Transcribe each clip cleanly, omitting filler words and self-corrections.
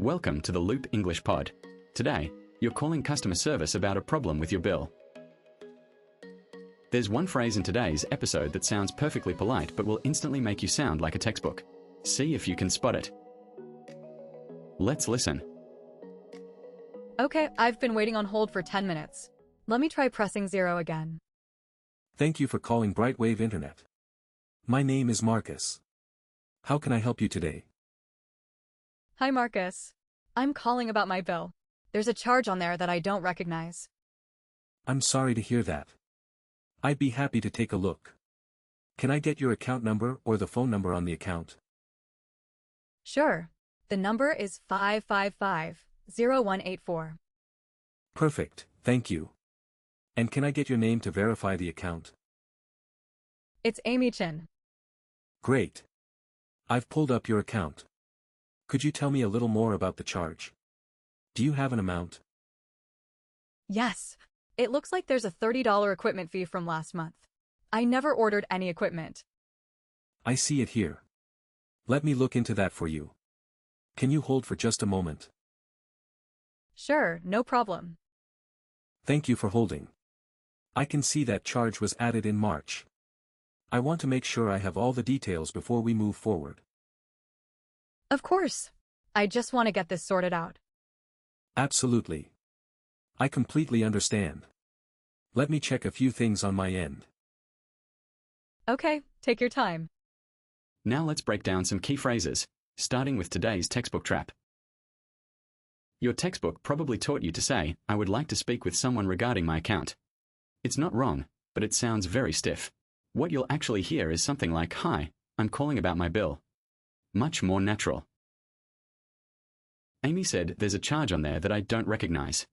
Welcome to the Loop English Pod. Today, you're calling customer service about a problem with your bill. There's one phrase in today's episode that sounds perfectly polite but will instantly make you sound like a textbook. See if you can spot it. Let's listen. Okay, I've been waiting on hold for 10 minutes. Let me try pressing 0 again. Thank you for calling Brightwave Internet. My name is Marcus. How can I help you today? Hi, Marcus. I'm calling about my bill. There's a charge on there that I don't recognize. I'm sorry to hear that. I'd be happy to take a look. Can I get your account number or the phone number on the account? Sure. The number is 555-0184. Perfect, thank you. And can I get your name to verify the account? It's Amy Chin. Great. I've pulled up your account. Could you tell me a little more about the charge? Do you have an amount? Yes. It looks like there's a $30 equipment fee from last month. I never ordered any equipment. I see it here. Let me look into that for you. Can you hold for just a moment? Sure, no problem. Thank you for holding. I can see that charge was added in March. I want to make sure I have all the details before we move forward. Of course. I just want to get this sorted out. Absolutely. I completely understand. Let me check a few things on my end. Okay, take your time. Now let's break down some key phrases, starting with today's textbook trap. Your textbook probably taught you to say, "I would like to speak with someone regarding my account." It's not wrong, but it sounds very stiff. What you'll actually hear is something like, "Hi, I'm calling about my bill." Much more natural. Amy said, "There's a charge on there that I don't recognize."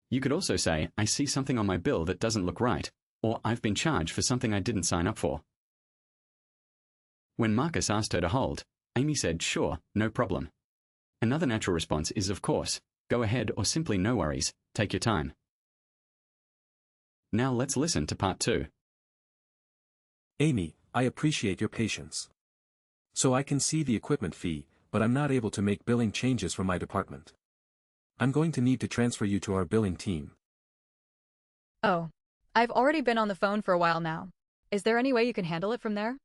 You could also say, "I see something on my bill that doesn't look right," or "I've been charged for something I didn't sign up for." When Marcus asked her to hold, Amy said, "Sure, no problem." Another natural response is, of course, go ahead, or simply no worries, take your time. Now let's listen to part 2. Amy, I appreciate your patience. So I can see the equipment fee, but I'm not able to make billing changes for my department. I'm going to need to transfer you to our billing team. Oh, I've already been on the phone for a while now. Is there any way you can handle it from there?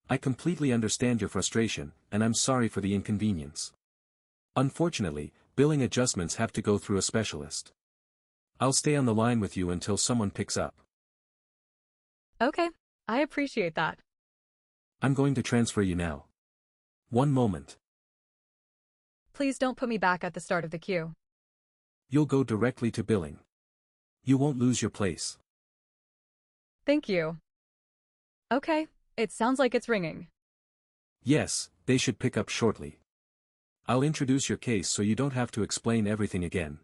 I completely understand your frustration, and I'm sorry for the inconvenience. Unfortunately, billing adjustments have to go through a specialist. I'll stay on the line with you until someone picks up. Okay, I appreciate that. I'm going to transfer you now. One moment. Please don't put me back at the start of the queue. You'll go directly to billing. You won't lose your place. Thank you. Okay, it sounds like it's ringing. Yes, they should pick up shortly. I'll introduce your case so you don't have to explain everything again.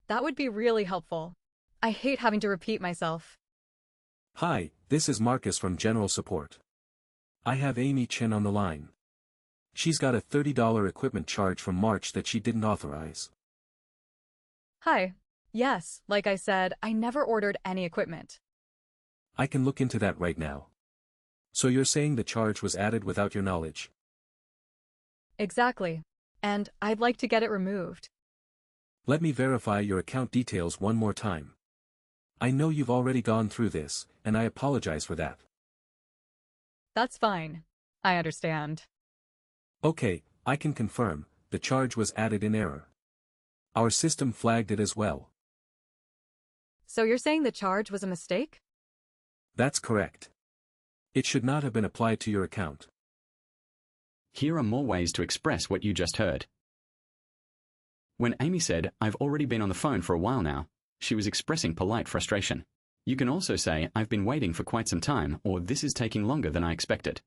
That would be really helpful. I hate having to repeat myself. Hi, this is Marcus from General Support. I have Amy Chin on the line. She's got a $30 equipment charge from March that she didn't authorize. Hi. Yes, like I said, I never ordered any equipment. I can look into that right now. So you're saying the charge was added without your knowledge? Exactly. And I'd like to get it removed. Let me verify your account details one more time. I know you've already gone through this, and I apologize for that. That's fine. I understand. Okay, I can confirm, the charge was added in error. Our system flagged it as well. So you're saying the charge was a mistake? That's correct. It should not have been applied to your account. Here are more ways to express what you just heard. When Amy said, "I've already been on the phone for a while now," she was expressing polite frustration. You can also say, "I've been waiting for quite some time," or "This is taking longer than I expected."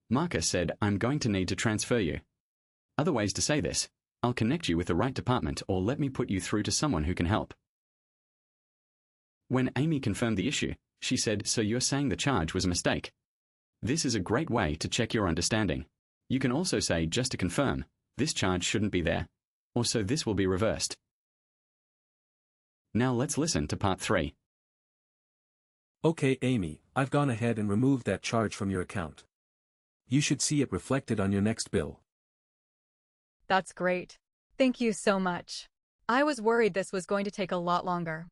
Marcus said, "I'm going to need to transfer you." Other ways to say this: "I'll connect you with the right department," or "Let me put you through to someone who can help." When Amy confirmed the issue, she said, "So you're saying the charge was a mistake?" This is a great way to check your understanding. You can also say, just to confirm, "This charge shouldn't be there," or "So this will be reversed." Now let's listen to part 3. Okay, Amy, I've gone ahead and removed that charge from your account. You should see it reflected on your next bill. That's great. Thank you so much. I was worried this was going to take a lot longer.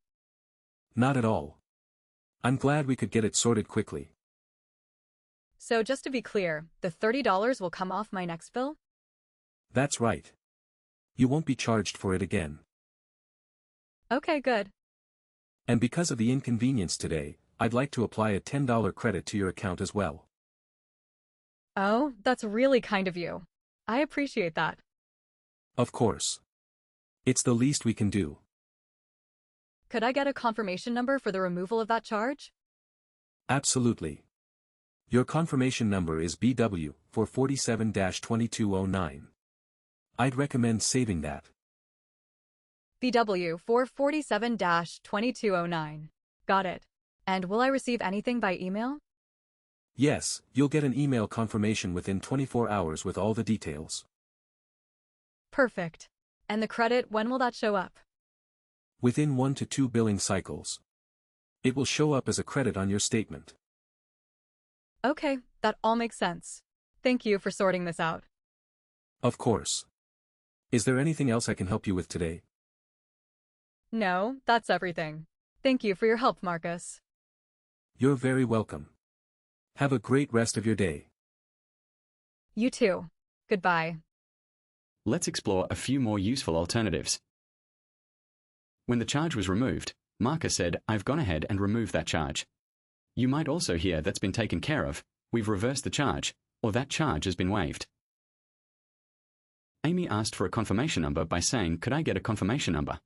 Not at all. I'm glad we could get it sorted quickly. So just to be clear, the $30 will come off my next bill? That's right. You won't be charged for it again. Okay, good. And because of the inconvenience today, I'd like to apply a $10 credit to your account as well. Oh, that's really kind of you. I appreciate that. Of course. It's the least we can do. Could I get a confirmation number for the removal of that charge? Absolutely. Your confirmation number is BW 447-2209. I'd recommend saving that. BW 447-2209. Got it. And will I receive anything by email? Yes, you'll get an email confirmation within 24 hours with all the details. Perfect. And the credit, when will that show up? Within 1 to 2 billing cycles. It will show up as a credit on your statement. Okay, that all makes sense. Thank you for sorting this out. Of course. Is there anything else I can help you with today? No, that's everything. Thank you for your help, Marcus. You're very welcome. Have a great rest of your day. You too. Goodbye. Let's explore a few more useful alternatives. When the charge was removed, Marcus said, "I've gone ahead and removed that charge." You might also hear "that's been taken care of," "we've reversed the charge," or "that charge has been waived." Amy asked for a confirmation number by saying, "Could I get a confirmation number?"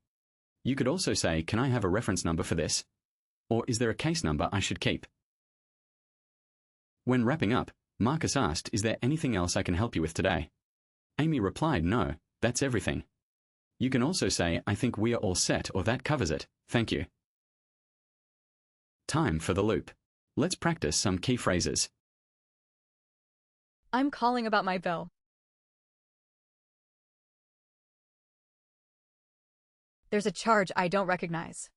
You could also say, "Can I have a reference number for this?" Or "Is there a case number I should keep?" When wrapping up, Marcus asked, "Is there anything else I can help you with today?" Amy replied, "No, that's everything." You can also say, "I think we are all set," or "That covers it, thank you." Time for the loop. Let's practice some key phrases. I'm calling about my bill. There's a charge I don't recognize.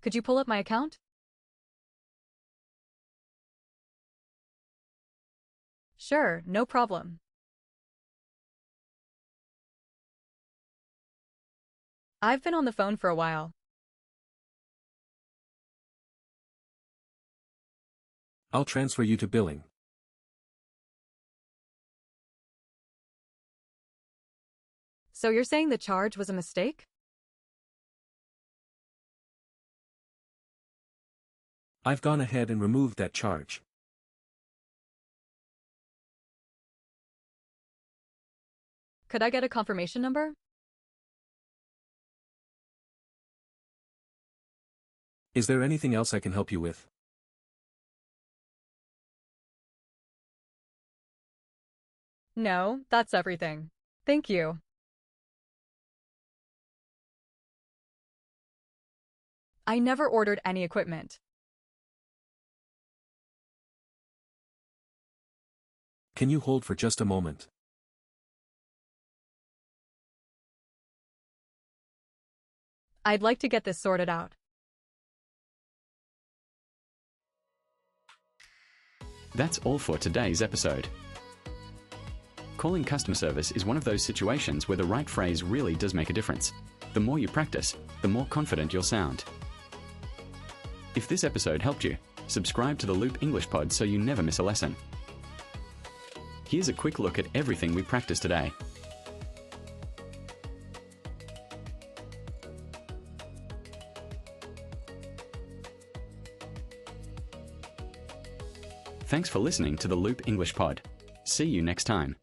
Could you pull up my account? Sure, no problem. I've been on the phone for a while. I'll transfer you to billing. So you're saying the charge was a mistake? I've gone ahead and removed that charge. Could I get a confirmation number? Is there anything else I can help you with? No, that's everything. Thank you. I never ordered any equipment. Can you hold for just a moment? I'd like to get this sorted out. That's all for today's episode. Calling customer service is one of those situations where the right phrase really does make a difference. The more you practice, the more confident you'll sound. If this episode helped you, subscribe to the Loop English Pod so you never miss a lesson. Here's a quick look at everything we practiced today. Thanks for listening to the Loop English Pod. See you next time.